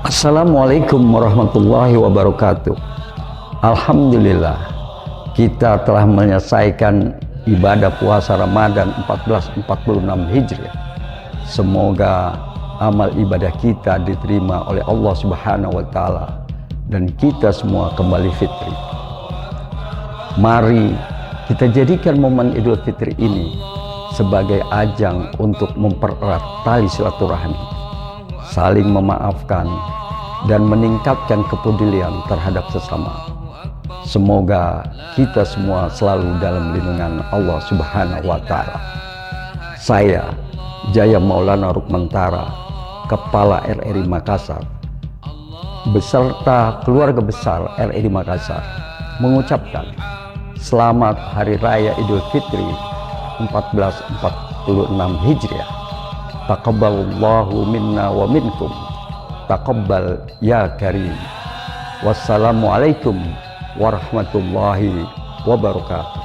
Assalamualaikum warahmatullahi wabarakatuh. Alhamdulillah, kita telah menyelesaikan ibadah puasa Ramadan 1446 Hijriah. Semoga amal ibadah kita diterima oleh Allah Subhanahu wa Ta'ala dan kita semua kembali fitri. Mari kita jadikan momen Idul Fitri ini sebagai ajang untuk mempererat tali silaturahmi, saling memaafkan, dan meningkatkan kepedulian terhadap sesama. Semoga kita semua selalu dalam lindungan Allah Subhanahu wa Ta'ala. Saya, Jaya Maulana Rukmantara, Kepala RRI Makassar, beserta keluarga besar RRI Makassar, mengucapkan Selamat Hari Raya Idul Fitri 1446 Hijriah. Taqabbalallahu minna wa minkum. Taqabbal ya karim. Wassalamualaikum warahmatullahi wabarakatuh.